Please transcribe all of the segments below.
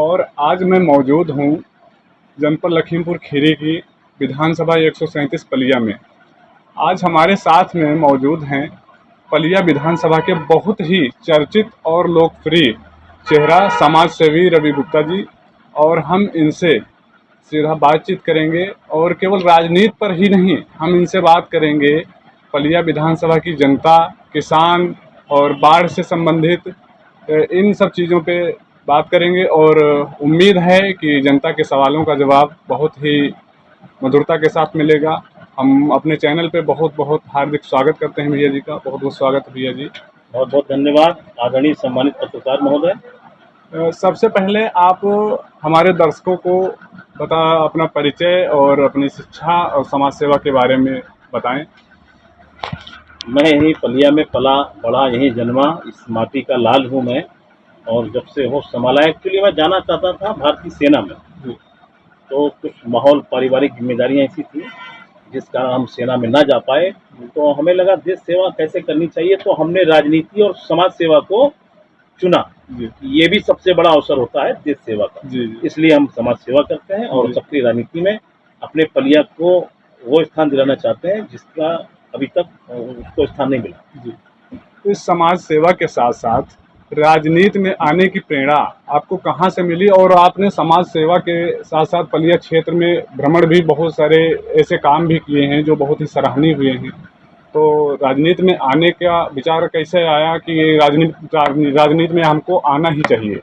और आज मैं मौजूद हूँ जनपद लखीमपुर खीरी की विधानसभा 137 पलिया में। आज हमारे साथ में मौजूद हैं पलिया विधानसभा के बहुत ही चर्चित और लोकप्रिय चेहरा समाज सेवी रवि गुप्ता जी, और हम इनसे सीधा बातचीत करेंगे। और केवल राजनीति पर ही नहीं, हम इनसे बात करेंगे पलिया विधानसभा की जनता, किसान और बाढ़ से संबंधित इन सब चीज़ों पे बात करेंगे। और उम्मीद है कि जनता के सवालों का जवाब बहुत ही मधुरता के साथ मिलेगा। हम अपने चैनल पे बहुत बहुत हार्दिक स्वागत करते हैं भैया जी का। बहुत बहुत स्वागत है भैया जी। बहुत बहुत धन्यवाद आदरणीय सम्मानित पत्रकार महोदय। सबसे पहले आप हमारे दर्शकों को अपना परिचय और अपनी शिक्षा और समाज सेवा के बारे में बताएं। मैं यहीं पलिया में पला बड़ा, यहीं जन्मा, इस माटी का लाल हूँ मैं। और जब से होश संभाला, एक्चुअली मैं जाना चाहता था भारतीय सेना में, तो कुछ माहौल, पारिवारिक जिम्मेदारियां ऐसी थी जिस कारण हम सेना में ना जा पाए। तो हमें लगा देश सेवा कैसे करनी चाहिए, तो हमने राजनीति और समाज सेवा को चुना। ये भी सबसे बड़ा अवसर होता है देश सेवा का, इसलिए हम समाज सेवा करते हैं और सक्रिय राजनीति में अपने पलिया को वो स्थान दिलाना चाहते हैं जिसका अभी तक उसको स्थान नहीं मिला। इस समाज सेवा के साथ साथ राजनीति में आने की प्रेरणा आपको कहाँ से मिली? और आपने समाज सेवा के साथ साथ पलिया क्षेत्र में भ्रमण भी, बहुत सारे ऐसे काम भी किए हैं जो बहुत ही सराहनीय हुए हैं। तो राजनीति में आने का विचार कैसे आया कि राजनीति में हमको आना ही चाहिए?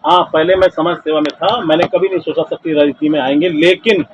हाँ, पहले मैं समाज सेवा में था, मैंने कभी नहीं सोचा सक्रिय राजनीति में आएंगे, लेकिन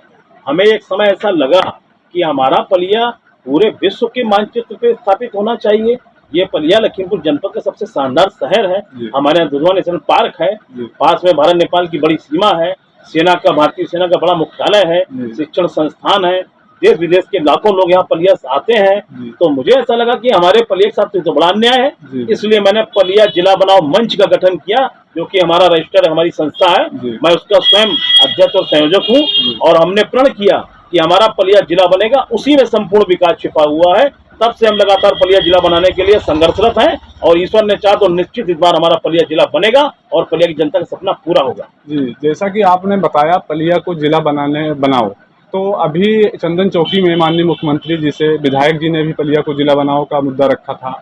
हमें एक समय ऐसा लगा कि हमारा पलिया पूरे विश्व के मानचित्र पे स्थापित होना चाहिए। ये पलिया लखीमपुर जनपद का सबसे शानदार शहर है। हमारे यहाँ दुधवा नेशनल पार्क है, पास में भारत नेपाल की बड़ी सीमा है, सेना का, भारतीय सेना का बड़ा मुख्यालय है, शिक्षण संस्थान है, देश विदेश के लाखों लोग यहाँ पलिया आते हैं। तो मुझे ऐसा लगा कि हमारे पलिया के साथ तो बड़ा अन्याय है, इसलिए मैंने पलिया जिला बनाओ मंच का गठन किया, जो कि हमारा रजिस्टर हमारी संस्था है। मैं उसका स्वयं अध्यक्ष और संयोजक हूँ, और हमने प्रण किया कि हमारा पलिया जिला बनेगा, उसी में संपूर्ण विकास छिपा हुआ है। तब से हम लगातार पलिया जिला बनाने के लिए संघर्षरत हैं, और ईश्वर ने चाहा तो निश्चित इस बार हमारा पलिया जिला बनेगा और पलिया की जनता का सपना पूरा होगा। जी, जैसा कि आपने बताया पलिया को जिला बनाओ, तो अभी चंदन चौकी में माननीय मुख्यमंत्री जी से विधायक जी ने भी पलिया को जिला बनाओ का मुद्दा रखा था।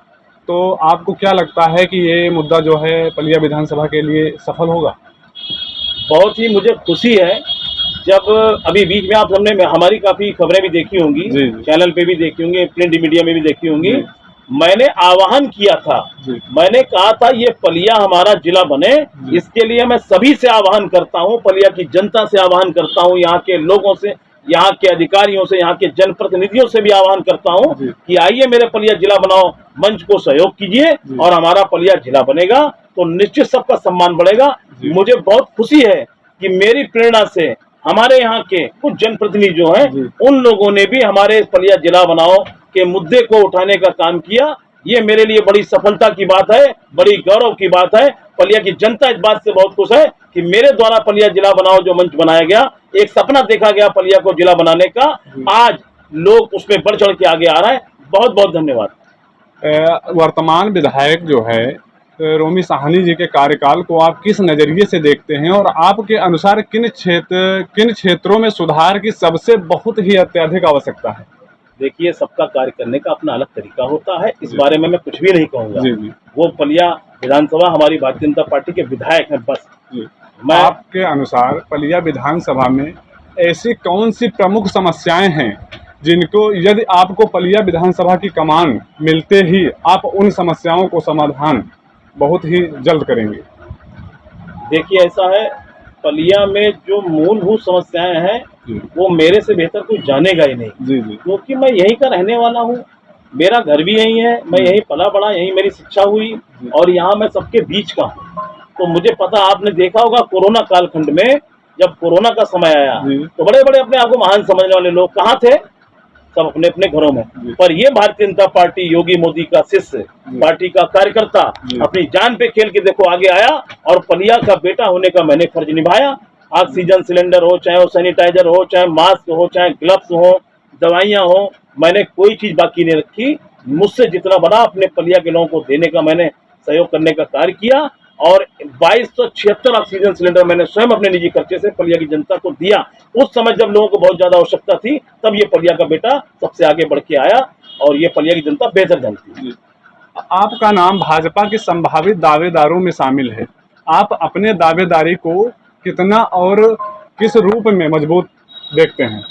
तो आपको क्या लगता है कि ये मुद्दा जो है पलिया विधानसभा के लिए सफल होगा? बहुत ही मुझे खुशी है। जब अभी बीच में आप हमने हमारी काफी खबरें भी देखी होंगी, चैनल पे भी देखी होंगी, प्रिंट मीडिया में भी देखी होंगी, मैंने आह्वान किया था, मैंने कहा था ये पलिया हमारा जिला बने। इसके लिए मैं सभी से आह्वान करता हूँ, पलिया की जनता से आह्वान करता हूँ, यहाँ के लोगों से, यहाँ के अधिकारियों से, यहाँ के जनप्रतिनिधियों से भी आह्वान करता हूँ कि आइए मेरे पलिया जिला बनाओ मंच को सहयोग कीजिए, और हमारा पलिया जिला बनेगा तो निश्चित सबका सम्मान बढ़ेगा। मुझे बहुत खुशी है कि मेरी प्रेरणा से हमारे यहाँ के कुछ जनप्रतिनिधि जो हैं, उन लोगों ने भी हमारे पलिया जिला बनाओ के मुद्दे को उठाने का काम किया। ये मेरे लिए बड़ी सफलता की बात है, बड़ी गौरव की बात है। पलिया की जनता इस बात से बहुत खुश है कि मेरे द्वारा पलिया जिला बनाओ जो मंच बनाया गया, एक सपना देखा गया पलिया को जिला बनाने का, आज लोग उसमें बढ़ चढ़ के आगे आ रहा है। बहुत बहुत धन्यवाद। वर्तमान विधायक जो है रोमी साहनी जी के कार्यकाल को आप किस नज़रिए से देखते हैं, और आपके अनुसार किन क्षेत्रों में सुधार की सबसे बहुत ही अत्यधिक आवश्यकता है? देखिए, सबका कार्य करने का अपना अलग तरीका होता है, इस बारे में मैं कुछ भी नहीं कहूँगा। वो पलिया विधानसभा हमारी भारतीय जनता पार्टी के विधायक हैं, बस। आपके अनुसार पलिया विधानसभा में ऐसी कौन सी प्रमुख समस्याएं हैं जिनको यदि आपको पलिया विधानसभा की कमान मिलते ही आप उन समस्याओं को समाधान बहुत ही जल्द करेंगे? देखिए, ऐसा है, पलिया में जो मूलभूत समस्याएं हैं वो मेरे से बेहतर कोई जानेगा ही नहीं, क्योंकि मैं यहीं का रहने वाला हूँ, मेरा घर भी यहीं है, मैं यहीं पला बड़ा, यहीं मेरी शिक्षा हुई, और यहाँ मैं सबके बीच का हूँ। तो मुझे पता, आपने देखा होगा कोरोना कालखंड में जब कोरोना का समय आया तो बड़े बड़े अपने आप को महान समझने वाले लोग कहाँ थे? सब अपने अपने घरों में। पर ये भारतीय जनता पार्टी, योगी मोदी का शिष्य, पार्टी का कार्यकर्ता अपनी जान पे खेल के देखो आगे आया, और पलिया का बेटा होने का मैंने फर्ज निभाया। ऑक्सीजन सिलेंडर हो, चाहे वो सैनिटाइजर हो, चाहे मास्क हो, चाहे ग्लव्स हो, दवाइयां हो, मैंने कोई चीज बाकी नहीं रखी। मुझसे जितना बना अपने पलिया के लोगों को देने का मैंने सहयोग करने का कार्य किया, और 2276 ऑक्सीजन सिलेंडर मैंने स्वयं अपने निजी खर्चे से पलिया की जनता को दिया। उस समय जब लोगों को बहुत ज्यादा आवश्यकता थी, तब ये पलिया का बेटा सबसे आगे बढ़ के आया और ये पलिया की जनता बेहतर जानती है। आपका नाम भाजपा के संभावित दावेदारों में शामिल है। आप अपने दावेदारी को कितना और किस रूप में मजबूत देखते हैं?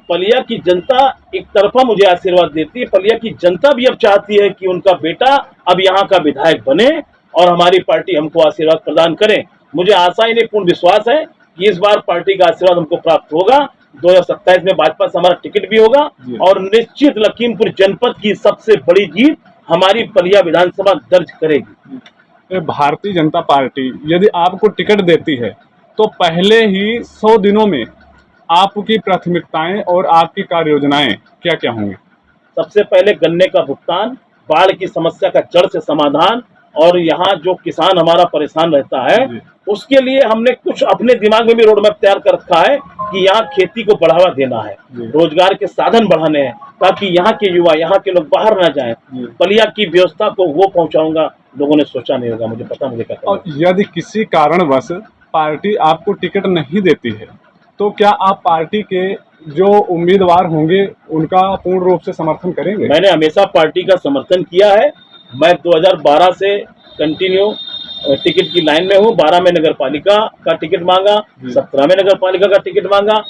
पलिया की जनता एक तरफा मुझे आशीर्वाद देती है, पलिया की जनता भी अब चाहती है कि उनका बेटा अब यहाँ का विधायक बने और हमारी पार्टी हमको आशीर्वाद प्रदान करे। मुझे आशा ही नहीं, पूर्ण विश्वास है कि इस बार पार्टी का आशीर्वाद हमको प्राप्त होगा। 2027 में भाजपा से हमारा टिकट भी होगा और निश्चित लखीमपुर जनपद की सबसे बड़ी जीत हमारी पलिया विधानसभा दर्ज करेगी। भारतीय जनता पार्टी यदि आपको टिकट देती है तो पहले ही 100 दिनों में आपकी प्राथमिकताएं और आपकी कार्य योजनाएं क्या क्या होंगी? सबसे पहले गन्ने का भुगतान, बाढ़ की समस्या का जड़ से समाधान, और यहाँ जो किसान हमारा परेशान रहता है उसके लिए हमने कुछ अपने दिमाग में भी रोड मैप तैयार कर रखा है कि यहाँ खेती को बढ़ावा देना है, रोजगार के साधन बढ़ाने हैं ताकि यहाँ के युवा, यहाँ के लोग बाहर ना जाएं। पलिया की व्यवस्था को वो पहुंचाऊंगा, लोगों ने सोचा नहीं होगा, मुझे पता, मुझे क्या। और यदि किसी कारणवश पार्टी आपको टिकट नहीं देती है तो क्या आप पार्टी के जो उम्मीदवार होंगे उनका पूर्ण रूप से समर्थन करेंगे? मैंने हमेशा पार्टी का समर्थन किया है। मैं 2012 से कंटिन्यू टिकट की लाइन में हूँ। 12 में नगर पालिका का टिकट मांगा, 17 में नगर पालिका का टिकट मांगा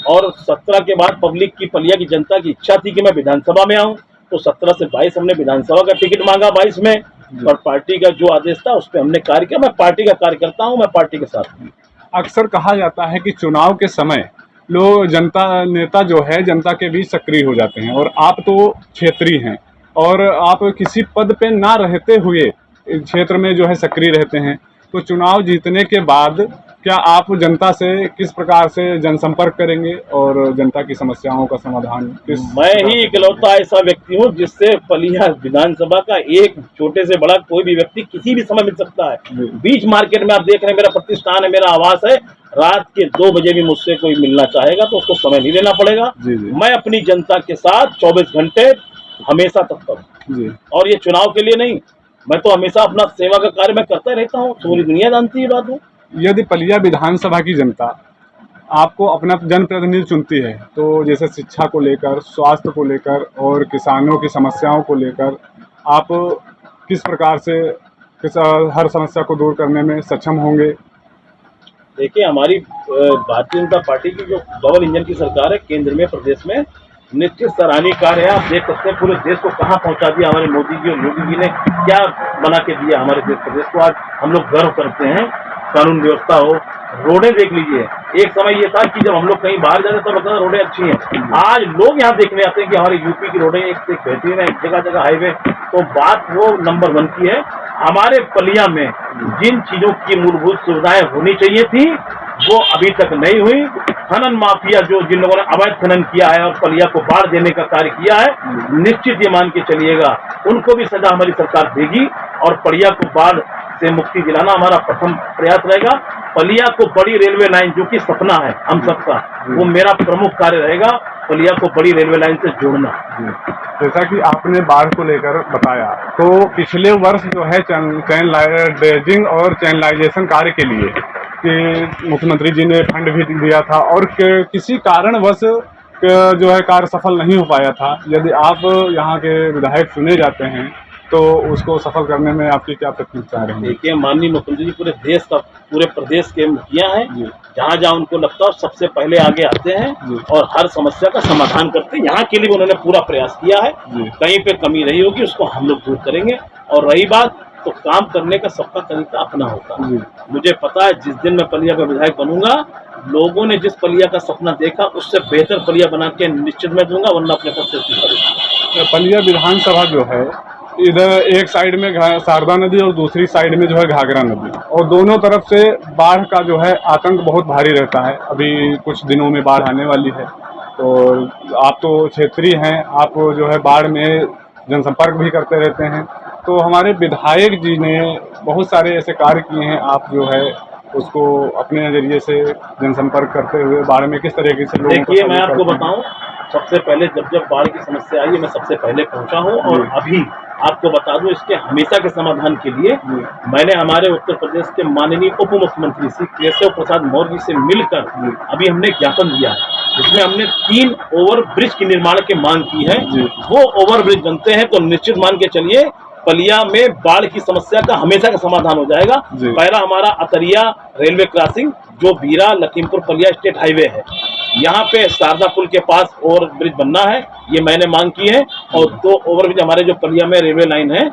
और 17 के बाद पब्लिक की, पलिया की जनता की इच्छा थी कि मैं विधानसभा में आऊँ, तो 17 से 22 हमने विधानसभा का टिकट मांगा, 22 में, और पार्टी का जो आदेश था उस पर हमने कार्य किया। मैं पार्टी का कार्यकर्ता हूँ, मैं पार्टी के साथ हूँ। अक्सर कहा जाता है कि चुनाव के समय लोग, जनता नेता जो है जनता के बीच सक्रिय हो जाते हैं, और आप तो क्षेत्रीय हैं और आप किसी पद पे ना रहते हुए क्षेत्र में जो है सक्रिय रहते हैं, तो चुनाव जीतने के बाद क्या आप जनता से किस प्रकार से जनसंपर्क करेंगे और जनता की समस्याओं का समाधान मैं ही इकलौता ऐसा व्यक्ति हूँ जिससे पलिया विधानसभा का एक छोटे से बड़ा कोई भी व्यक्ति किसी भी समय मिल सकता है। बीच मार्केट में आप देख रहे हैं, मेरा प्रतिष्ठान है, मेरा आवास है, रात के 2 बजे भी मुझसे कोई मिलना चाहेगा तो उसको समय नहीं देना पड़ेगा। मैं अपनी जनता के साथ 24 घंटे हमेशा तत्पर हूँ, और ये चुनाव के लिए नहीं, मैं तो हमेशा अपना सेवा का कार्य मैं करता रहता हूँ, पूरी दुनिया जानती है बात है। यदि पलिया विधानसभा की जनता आपको अपना जनप्रतिनिधि चुनती है तो जैसे शिक्षा को लेकर, स्वास्थ्य को लेकर और किसानों की समस्याओं को लेकर आप किस प्रकार से हर समस्या को दूर करने में सक्षम होंगे? देखिए, हमारी भारतीय जनता पार्टी की जो डबल इंजन की सरकार है, केंद्र में, प्रदेश में, निश्चित सराहनीय कार्य है। आप देख सकते हैं पूरे देश को कहाँ पहुंचा दिया हमारे मोदी जी और योगी जी ने, क्या बना के दिया हमारे देश प्रदेश को। आज हम लोग गर्व करते हैं। कानून व्यवस्था हो, रोडें देख लीजिए, एक समय ये था कि जब हम लोग कहीं बाहर जाते तब लगता था रोडें अच्छी हैं, आज लोग यहाँ देखने आते हैं कि हमारे यूपी की रोडें एक से बेहतरीन है, जगह जगह हाईवे। तो बात वो नंबर 1 की है। हमारे पलिया में जिन चीजों की मूलभूत सुविधाएं होनी चाहिए थी वो अभी तक नहीं हुई। खनन माफिया जिन लोगों ने अवैध खनन किया है और पलिया को बाढ़ देने का कार्य किया है, निश्चित ये मान के चलिएगा उनको भी सजा हमारी सरकार देगी, और पलिया को बाढ़ से मुक्ति दिलाना हमारा प्रथम प्रयास रहेगा। पलिया को बड़ी रेलवे लाइन, जो कि सपना है हम सबका, वो मेरा प्रमुख कार्य रहेगा, पलिया को बड़ी रेलवे लाइन से जोड़ना। जैसा कि आपने बाढ़ को लेकर बताया, तो पिछले वर्ष जो है ड्रेजिंग और चैनलाइजेशन कार्य के लिए कि मुख्यमंत्री जी ने फंड भी दिया था और किसी कारणवश जो है कार्य सफल नहीं हो पाया था। यदि आप यहाँ के विधायक चुने जाते हैं तो उसको सफल करने में आपकी क्या प्राथमिकता रहेगी? देखिए, माननीय मुख्यमंत्री जी पूरे देश का, पूरे प्रदेश के मुखिया हैं, जहाँ जहाँ उनको लगता है सबसे पहले आगे आते हैं और हर समस्या का समाधान करते हैं। यहाँ के लिए उन्होंने पूरा प्रयास किया है, कहीं पे कमी रही होगी उसको हम लोग दूर करेंगे। और रही बात, तो काम करने का सबका तरीका अपना होता है। मुझे पता है जिस दिन मैं पलिया का विधायक बनूंगा, लोगों ने जिस पलिया का सपना देखा उससे बेहतर पलिया बना के निश्चित मैं दूंगा, वरना अपने पद से इस्तीफा दूंगा। पलिया विधानसभा जो है, इधर एक साइड में शारदा नदी और दूसरी साइड में जो है घाघरा नदी, और दोनों तरफ से बाढ़ का जो है आतंक बहुत भारी रहता है। अभी कुछ दिनों में बाढ़ आने वाली है, तो आप तो क्षेत्रीय हैं, आप जो है बाढ़ में जनसंपर्क भी करते रहते हैं, तो हमारे विधायक जी ने बहुत सारे ऐसे कार्य किए हैं, आप जो है उसको अपने नजरिए से जनसंपर्क करते हुए बाढ़ में किस तरीके से लोगों को? देखिए, मैं आपको बताऊं, सबसे पहले जब बाढ़ की समस्या आई है, मैं सबसे पहले पहुंचा हूं, और अभी आपको बता दूं, इसके हमेशा के समाधान के लिए मैंने हमारे उत्तर प्रदेश के माननीय उप मुख्यमंत्री श्री केशव प्रसाद मौर्य जी से मिलकर अभी हमने ज्ञापन दिया है, जिसमें हमने 3 ओवर ब्रिज की निर्माण की मांग की है। वो ओवर ब्रिज बनते हैं तो निश्चित मान के चलिए पलिया में बाढ़ की समस्या का हमेशा का समाधान हो जाएगा। पहला हमारा अतरिया रेलवे क्रॉसिंग जो बीरा लखीमपुर पलिया स्टेट हाईवे है, यहाँ पे शारदा पुल के पास ओवर ब्रिज बनना है, ये मैंने मांग की है। और 2 ओवर ब्रिज हमारे जो पलिया में रेलवे लाइन है,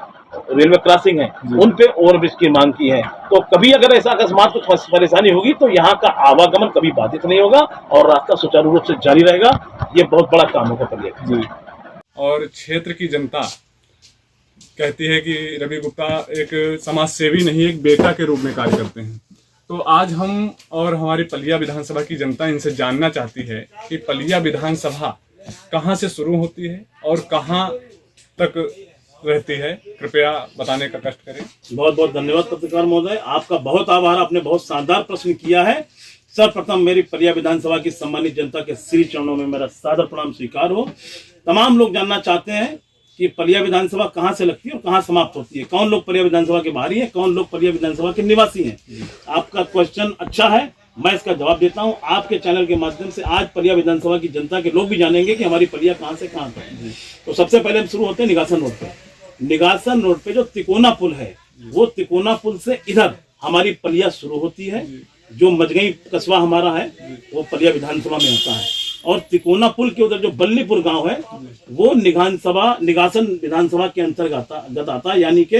रेलवे क्रॉसिंग है, उन पे ओवर ब्रिज की मांग की है। तो कभी अगर ऐसा अकस्मात कुछ परेशानी होगी तो यहाँ का आवागमन कभी बाधित नहीं होगा और रास्ता सुचारू रूप से जारी रहेगा। ये बहुत बड़ा काम होगा पलिया का। और क्षेत्र की जनता कहती है कि रवि गुप्ता एक समाज सेवी नहीं, एक बेटा के रूप में कार्य करते हैं। तो आज हम और हमारी पलिया विधानसभा की जनता इनसे जानना चाहती है कि पलिया विधानसभा कहां से शुरू होती है और कहां तक रहती है। कृपया बताने का कष्ट करें। बहुत बहुत धन्यवाद पत्रकार महोदय, आपका बहुत आभार। आपने बहुत शानदार प्रश्न किया है। सर्वप्रथम मेरी पलिया विधानसभा की सम्मानित जनता के श्री चरणों में मेरा सादर प्रणाम स्वीकार हो। तमाम लोग जानना चाहते हैं कि पलिया विधानसभा कहां से लगती है और कहां समाप्त होती है, कौन लोग पलिया विधानसभा के बाहरी हैं, कौन लोग पलिया विधानसभा के निवासी हैं। आपका क्वेश्चन अच्छा है, मैं इसका जवाब देता हूं। आपके चैनल के माध्यम से आज पलिया विधानसभा की जनता के लोग भी जानेंगे कि हमारी पलिया कहां से कहां तक है। तो सबसे पहले हम शुरू होते हैं निगासन रोड पे। निगासन रोड पे जो तिकोना पुल है, वो तिकोना पुल से इधर हमारी पलिया शुरू होती है। जो मजगई कस्बा हमारा है वो पलिया विधानसभा में आता है, और तिकोना पुल के उधर जो बल्लीपुर गांव है वो निगासन विधानसभा के अंतर्गत आता है। यानी कि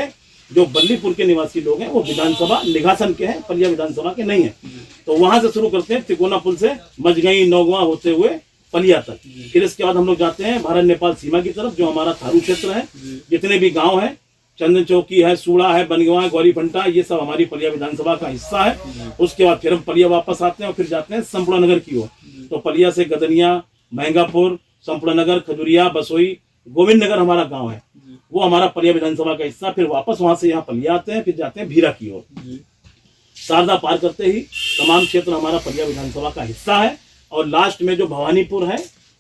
जो बल्लीपुर के निवासी लोग हैं वो विधानसभा निगासन के हैं, पलिया विधानसभा के नहीं है। तो वहां से शुरू करते हैं तिकोना पुल से मजगई नौगवा होते हुए पलिया तक। फिर इसके बाद हम लोग जाते हैं भारत नेपाल सीमा की तरफ, जो हमारा थारू क्षेत्र है। जितने भी गाँव है, चंदन चौकी है, सूड़ा है, बनगवा है, गौरीफंटा, ये सब हमारी पलिया विधानसभा का हिस्सा है। उसके बाद फिर हम पलिया वापस आते हैं और फिर जाते हैं संपूर्ण नगर की ओर। तो पलिया से गदनिया, महंगापुर, संपूर्ण नगर, खजुरिया, बसोई, गोविंद नगर हमारा गांव है, वो हमारा पलिया विधानसभा का हिस्सा। फिर वापस वहां से यहाँ पलिया आते हैं, फिर जाते हैं भीरा की ओर। शारदा पार करते ही तमाम क्षेत्र हमारा पलिया विधानसभा का हिस्सा है। और लास्ट में जो भवानीपुर है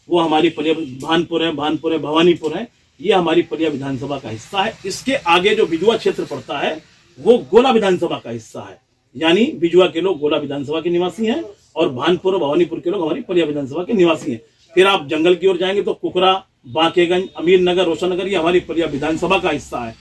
वो हमारी पलिया, भानपुर है, भवानीपुर है, ये हमारी पलिया विधानसभा का हिस्सा है। इसके आगे जो बिजुआ क्षेत्र पड़ता है वो गोला विधानसभा का हिस्सा है। यानी बिजुआ के लोग गोला विधानसभा के निवासी हैं और भानपुर और भवानीपुर के लोग हमारी पलिया विधानसभा के निवासी हैं। फिर आप जंगल की ओर जाएंगे तो कुकरा, बांकेगंज, अमीर नगर, रोशन नगर, ये हमारी पलिया विधानसभा का हिस्सा है।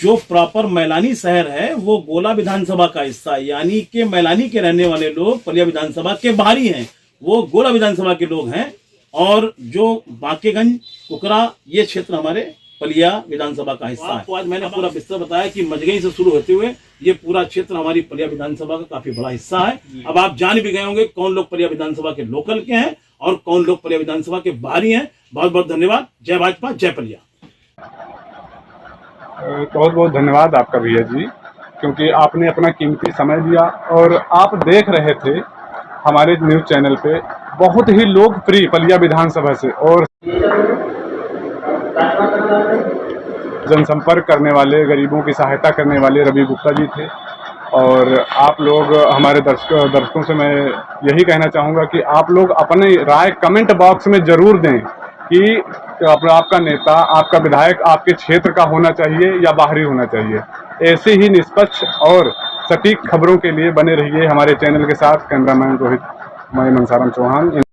जो प्रॉपर मैलानी शहर है वो गोला विधानसभा का हिस्सा है। यानी कि मैलानी के रहने वाले लोग पलिया विधानसभा के बाहरी हैं, वो गोला विधानसभा के लोग हैं। और जो बांकेगंज, कुकरा, ये क्षेत्र हमारे पलिया विधानसभा का हिस्सा है। तो आज मैंने पूरा विस्तार बताया कि मजगई से शुरू होते हुए ये पूरा क्षेत्र हमारी पलिया विधानसभा का काफी बड़ा हिस्सा है। अब आप जान भी गए होंगे कौन लोग पलिया विधानसभा के लोकल के हैं और कौन लोग पलिया विधानसभा के बाहरी हैं। बहुत बहुत धन्यवाद। जय भाजपा, जय पलिया। बहुत बहुत धन्यवाद आपका भैया जी, क्योंकि आपने अपना कीमती समय दिया और आप देख रहे थे हमारे न्यूज चैनल पे बहुत ही लोकप्रिय पलिया विधानसभा से और जनसंपर्क करने वाले, गरीबों की सहायता करने वाले रवि गुप्ता जी थे। और आप लोग हमारे दर्शकों से मैं यही कहना चाहूँगा कि आप लोग अपनी राय कमेंट बॉक्स में ज़रूर दें कि आपका नेता, आपका विधायक आपके क्षेत्र का होना चाहिए या बाहरी होना चाहिए। ऐसे ही निष्पक्ष और सटीक खबरों के लिए बने रहिए हमारे चैनल के साथ। कैमरामैन रोहित, मैं मनसाराम चौहान।